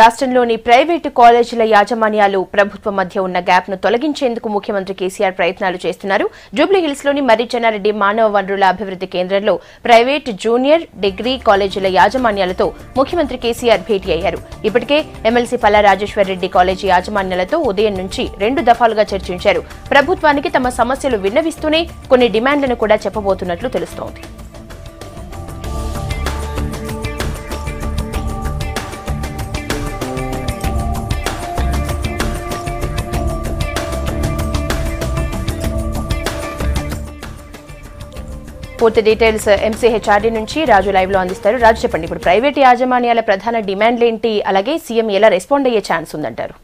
రాష్ట్రంలోని ప్రైవేటు కాలేజీల యాజమాన్యాలు ప్రభుత్వం మధ్య ఉన్న గ్యాప్ ను తొలగించేందుకు ముఖ్యమంత్రి కేసీఆర్ ప్రయత్నాలు చేస్తున్నారు. జూబ్లీహిల్స్ లోని మర్రి చెన్నారెడ్డి మానవ వనరుల అభివృద్ధి కేంద్రంలో ప్రైవేట్ జూనియర్ డిగ్రీ కాలేజీల యాజమాన్యాలతో ముఖ్యమంత్రి కేసీఆర్ భేటీ అయ్యారు. ఇప్పటికే ఎమ్మెల్సీ పల్లా రాజేశ్వర్ రెడ్డి కాలేజీ యాజమాన్యాలతో ఉదయం నుంచి 2 దఫాలుగా చర్చించారు. ప్రభుత్వానికి తమ సమస్యలు విన్నవిస్తూనే కొన్ని డిమాండ్లను కూడా చెప్పబోతున్నట్లు తెలుస్తోంది. పూర్తి డీటెయిల్స్ ఎంసీహెచ్ఆర్డీ నుంచి రాజు లైవ్ లో అందిస్తారు. రాజు, చెప్పండి, ఇప్పుడు ప్రైవేట్ యాజమాన్యాల ప్రధాన డిమాండ్లు ఏంటి, అలాగే సీఎం ఎలా రెస్పాండ్ అయ్యే ఛాన్స్ ఉందంటారు?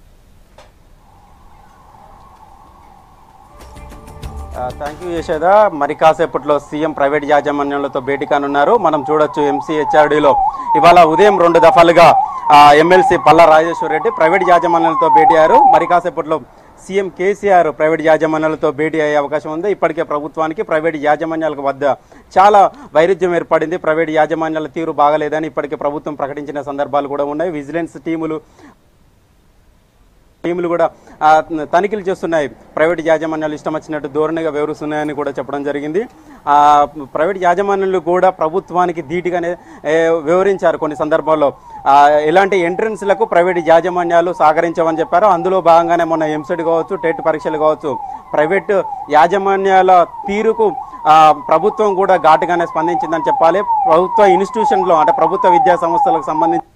Thank you Yashoda. మరి కాసేపట్లో సీఎం ప్రైవేట్ యాజమాన్యాలతో భేటీ కానున్నారు. మనం చూడొచ్చు ఎంసీహెచ్ఆర్డీలో ఇవాళ ఉదయం 2 దఫాలుగా ఎమ్మెల్సీ పల్లా రాజేశ్వర్ రెడ్డి ప్రైవేట్ యాజమాన్యాలతో భేటీ అయ్యారు. మరి కాసేపట్లో సీఎం కేసీఆర్ ప్రైవేట్ యాజమాన్యాలతో భేటీ అయ్యే అవకాశం ఉంది. ఇప్పటికే ప్రభుత్వానికి ప్రైవేట్ యాజమాన్యాలకు వద్ద చాలా వైరుధ్యం ఏర్పడింది. ప్రైవేట్ యాజమాన్యాల తీరు బాగలేదని ఇప్పటికే ప్రభుత్వం ప్రకటించిన సందర్భాలు కూడా ఉన్నాయి. విజిలెన్స్ టీములు కూడా తనిఖీలు చేస్తున్నాయి. ప్రైవేట్ యాజమాన్యాలు ఇష్టం వచ్చినట్టు ధోరణిగా వివరిస్తున్నాయని కూడా చెప్పడం జరిగింది. ప్రైవేట్ యాజమాన్యాలు కూడా ప్రభుత్వానికి ధీటుగానే వివరించారు. కొన్ని సందర్భాల్లో ఇలాంటి ఎంట్రన్స్లకు ప్రైవేట్ యాజమాన్యాలు సహకరించవని చెప్పారు. అందులో భాగంగానే మొన్న ఎంసెట్ కావచ్చు, టెట్ పరీక్షలు కావచ్చు, ప్రైవేట్ యాజమాన్యాల తీరుకు ప్రభుత్వం కూడా ఘాటుగానే స్పందించిందని చెప్పాలి. ప్రభుత్వ ఇన్స్టిట్యూషన్లో అంటే ప్రభుత్వ విద్యా సంస్థలకు సంబంధించి